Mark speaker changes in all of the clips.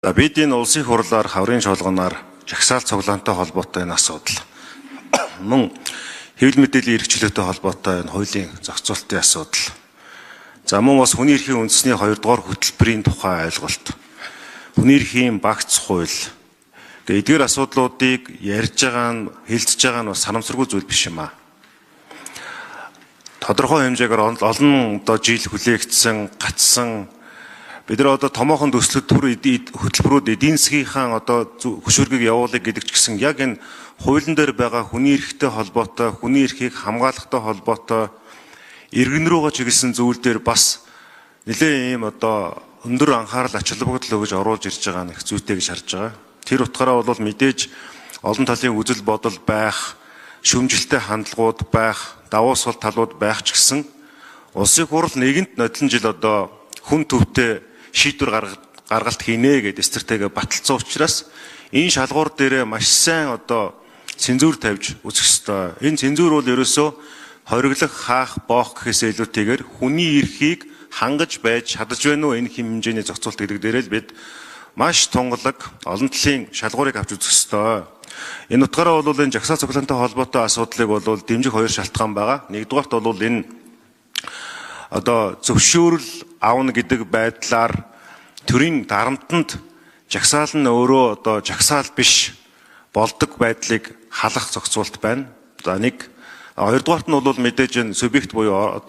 Speaker 1: Бид энэ улсын хурлаар хаврын шалгунаар жагсаал цуглаантай холбоотой энэ асуудал мөн хэвлэл мэдээллийн эрхчлөөтэй холбоотой энэ хуулийн зохицуулалтын асуудал. За мөн бас хүний эрхийн үндэсний 2 дугаар хөтөлбөрийн тухай ойлголт. Хүний эрхийн багц хууль. Эдгээр асуудлуудыг ярьж байгаа нь хэлцэж байгаа нь бас санамсаргүй зүйл биш юм аа. Тодорхой хэмжээгээр олон жил хүлээгдсэн гацсан бид нар томоохон хөтөлбөрүүд эдийн засгийнхаа хөшүүргийг явуулах гэдэг ч гэсэн яг энэ хуулийн дээр байгаа хүний эрхтэй холбоотой, хүний эрхийг хамгаалахтай холбоотой иргэн рүүгээ чиглэсэн зүйл дээр бас нэлээд ийм өндөр анхаарал ач холбогдол өгж оруулж ирж байгаа нэг зүйтэй гэж харж байгаа. Тэр утгаараа бол мэдээж олон талын үзэл бодол байх, шүүмжлэлтэй хандлагууд байх, давуу сул талууд байх ч гэсэн улсын хурал нэгэнт нодлон жил хүн төвтэй шийдвэр гаргалт хийнэ гэдэг стратеги баталсан учраас энэ шалгуур дээр маш сайн цензур тавьж үзэх ёстой. Энэ цензур бол ерөөсөө хориглох, хаах, боох гэхээс илүүтэйгээр хүний эрхийг хангаж байж чадаж байна уу энэ хэм хэмжээний зохицуулт гэдэг дээр л бид маш тунгалаг олон талын шалгуурыг авч үзэх ёстой. Энэ утгаараа бол энэ жагсаал цуглаантай холбоотой асуудлыг бол дэмжих 2 шалтгаан байгаа. Нэгдүгээрт бол энэ зөвшөөрөл аавна гэдэг байдлаар төрийн дарамтанд жагсаал нь өөрөө жагсаал биш болдог байдлыг халах зохицуулт байна. За нэг хоёрдугаарт нь бол мэдээж энэ субъект буюу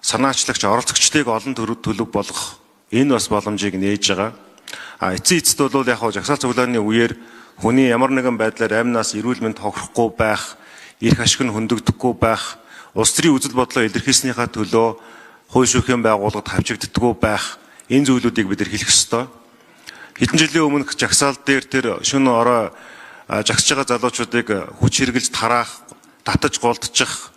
Speaker 1: санаачлагч, оролцогчдыг олон төлөв болгох энэ бас боломжийг нээж байгаа. Эцэст бол яг жагсаал цуглааны үеэр хүний ямар нэгэн байдлаар амнаас эрүүл мэнд хохирохгүй байх, эрх ашиг нь хөндөгдөхгүй байх, улс төрийн үзэл бодлоо илэрхийлснийхаа төлөө хууль шүүхийн байгууллагад хавчигддаггүй байх энэ зүйлүүдийг бид хэлэх ёстой. Хэдэн жилийн өмнөх жагсаал дээр тэр шөнө орой жагсаж байгаа залуучуудыг хүч хэрглэж тараах, татаж голдчих.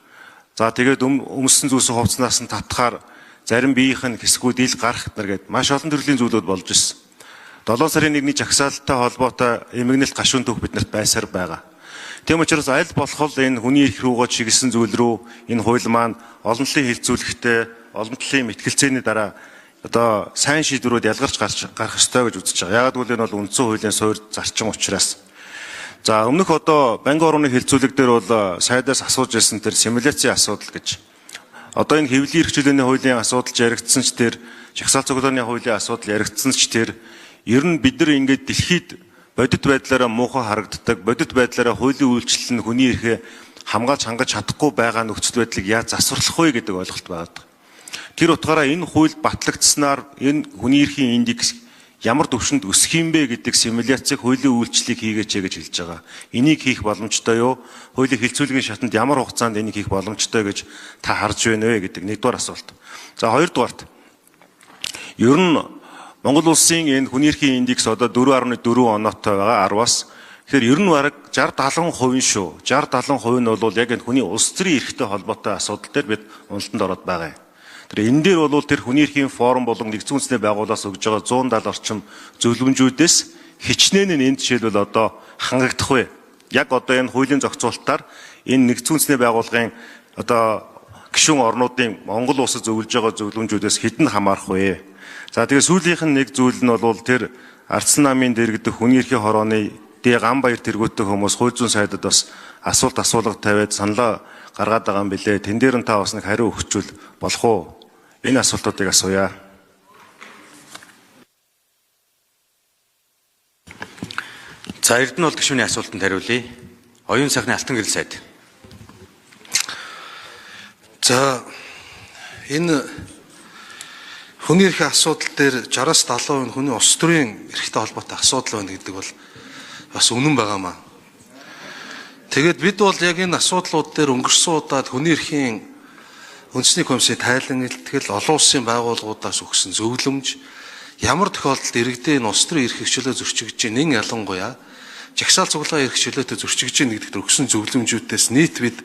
Speaker 1: За тэгээд өмссөн зүйлсэн хувцснаас нь татхаар зарим биеийнх нь хэсгүүд ил гарах гэдэг маш олон төрлийн зүйлүүд болж ирсэн. 7 сарын 1-ний жагсаалтай холбоотой эмгэнэлт гашуун түүх биднэрт байсаар байгаа. Тийм учраас аль болох энэ хүний эрх рүүгээ чиглэсэн зүйл рүү энэ хууль маань олон талын хилцүүлэхтэй, олон талын мэтгэлцээний дараа сайн шийдвэрүүд ялгарч гарах ёстой гэж үзэж байгаа. Яагаад гэвэл энэ бол үндсэн хуулийн суурь зарчим учраас. За өмнөх банкны орны хилцүүлэг дээр бол сайдаас асууж ирсэн тэр симуляцийн асуудал гэж. Энэ хэвлэлийн эрхчлөөний хуулийн асуудал яригдсан ч тэр жагсаал цуглааны хуулийн асуудал яригдсан ч тэр ер нь бид нар ингээд дэлхийд бодит байдлаараа муухай харагддаг, бодит байдлаараа хуулийн үйлчлэл нь хүний эрхээ хамгаалж хангаж чадахгүй байгаа нөхцөл байдлыг яаж засварлах вэ гэдэг ойлголт байдаг. Тэр утгаараа энэ хууль батлагдсанаар энэ хүний эрхийн индекс ямар түвшинд өсөх юм бэ гэдэг симуляцийг хуулийн үйлчлэлийг хийгээч гэж хэлж байгаа. Энийг хийх боломжтой юу? Хуулийн хилцүүлгийн шатанд ямар хугацаанд энийг хийх боломжтой гэж та харж байна вэ гэдэг нэгдүгээр асуулт. За хоёрдугаарт ер нь Монгол улсын энэ хүний эрхийн индекс 4.4 оноотой байгаа 10-аас. Тэгэхээр ер нь бараг 60-70% шүү. 60-70% нь бол яг энэ хүний улс төрийн эрхтэй холбоотой асуудал дээр бид уналтанд ороод байгаа юм. Тэр энэ дээр бол тэр хүний эрхийн форум болон нэгдсэн үндэсний байгууллагаас өгж байгаа 170 орчим зөвлөмжүүдээс хичнээн нь энэ жишээлбэл хангагдах вэ? Яг энэ хуулийн зохицуулалтаар энэ нэгдсэн үндэсний байгууллагын гишүүн орнуудын Монгол улсад зөвлөж байгаа зөвлөмжүүдээс хэдэн хамаарах вэ? За тэгээ сүүлийнх нь нэг зүйл нь бол тэр ардсан намын дэргэдэх хүний эрхийн хорооны ган баяр тэргүүттэй хүмүүс хууль зүйн сайдад бас асуулга тавиад саналаа гаргаад байгаа юм билээ. Тэн дээр нь та бас нэг хариу өгчүүл болох уу? Энэ асуултуудыг асууя.
Speaker 2: За Эрдэнэ бол гишүүний асуултанд хариулъя. Оюун сайхны алтан гэрэл сайд.
Speaker 3: За энэ хүний эрхийн асуудал дээр 60-70% хүний улс төрийн эрхтэй холбоотой асуудал байна гэдэг бол бас үнэн байгаамаа. Тэгээд бид бол яг энэ асуудлууд дээр өнгөрсөн удаад хүний эрхийн үндэсний комиссийн тайлан илтгэл, олон улсын байгууллагуудаас өгсөн зөвлөмж ямар тохиолдолд иргэдийн улс төрийн эрх хөгжлөө зөрчигдөж нэн ялангуяа жагсаал цуглаан эрх хөгжлөөтэй зөрчигдөж гэдэг өгсөн зөвлөмжүүдээс нийт бид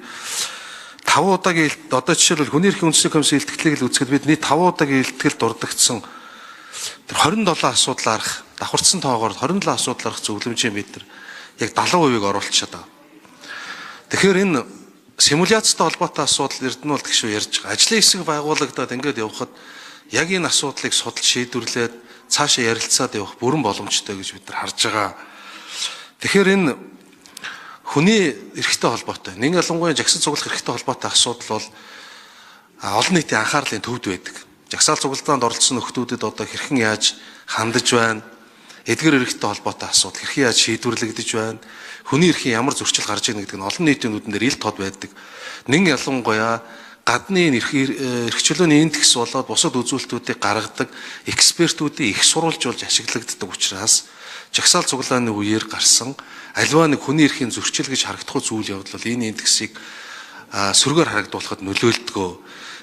Speaker 3: 5 удаагийн жишээлбэл хүний эрхийн үндэсний комиссийн илтгэлийг л үзэхэд бид нийт 5 удаагийн илтгэл дурддагдсан тэр 27 асуудал арах давхарцсан тоогоор 27 асуудал арах зөвлөмжийн бид яг 70%-ийг оруулчихад байгаа. Тэгэхээр энэ симуляцтай холбоотой асуудал Эрдэнэ бол гişүү ярьж байгаа. Ажлын хэсэг байгуулагдаад ингээд явхад яг энэ асуудлыг судал шийдвэрлээд цаашаа ярилцаад явах бүрэн боломжтой гэж бид нар харж байгаа. Тэгэхээр энэ хүний эрхтэй холбоотой, нэг ялангуяа жагсаал цуглах эрхтэй холбоотой асуудал бол олон нийтийн анхаарлын төвд байдаг. Жагсаал цуглаанд оролцсон нөхдүүдэд одоо хэрхэн яаж хандаж байна, эдгээр эрхтэй холбоотой асуудал хэрхэн яаж шийдвэрлэгдэж байна, хүний эрхийн ямар зөрчил гарч ийн гэдэг нь олон нийтийн нүдэн дээр ил тод байдаг. Нэг ялангуяа гадны эрхчлөөний индекс болоод бусад үзүүлэлтүүдийг гаргадаг экспертүүдийн их сурвалжуулж ашиглагддаг учраас жагсаал цуглааны үеэр гарсан аливаа нэг хүний эрхийн зөрчил гэж харагдах зүйл явдал энэ индексийг сөргөөр харагдуулахад нөлөөлдгөө.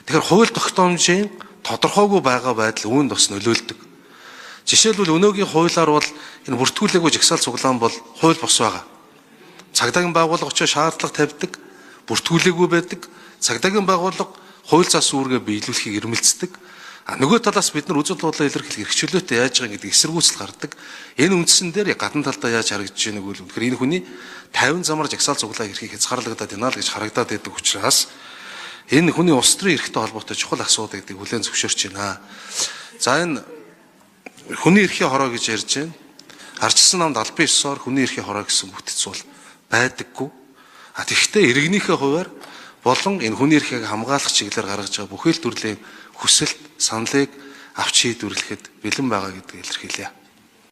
Speaker 3: Тэгэхээр хууль тогтоомжийн тодорхойгүй байгаа байдал үүнд бас нөлөөлдөг. Жишээлбэл өнөөгийн хуулиар бол энэ бүртгүүлээгүй жагсаал цуглаан бол хууль бус байгаа. Цагдаагийн байгууллага очиж шаардлага тавьдаг, бүртгүүлээгүй байдаг. Цагдаагийн байгууллага хууль зас үүргээ биелүүлэхийг эрмэлздэг. Нөгөө талаас бид нар үзэл бодлоо илэрхийлэх эрхчлөөтэй яаж байгаа гэдэг эсэргүүцэл гардаг. Энэ үндсэн дээр гадна талдаа яаж харагдаж байгааг үл үнэхээр энэ хүний 50 замаар жагсаал цуглаа эрхийг хязгаарлагдаад байна л гэж харагдаад байдаг учраас энэ хүний улс төрийн эрхтэй холбоотой чухал асуудал гэдгийг хүлээн зөвшөөрч байна. За энэ хүний эрхийн хороо гэж ярьж байна. Ардчилсан намд албан ёсоор хүний эрхийн хороо гэсэн бүтэц бол байдаггүй. Тэгэхдээ иргэнийхээ хувьар болон энэ хүний эрхийг хамгаалах чиглэлээр гаргаж байгаа бүхэл төрлийн хүсэлт, саналыг авч шийдвэрлэхэд бэлэн байгаа гэдгийг илэрхийлье.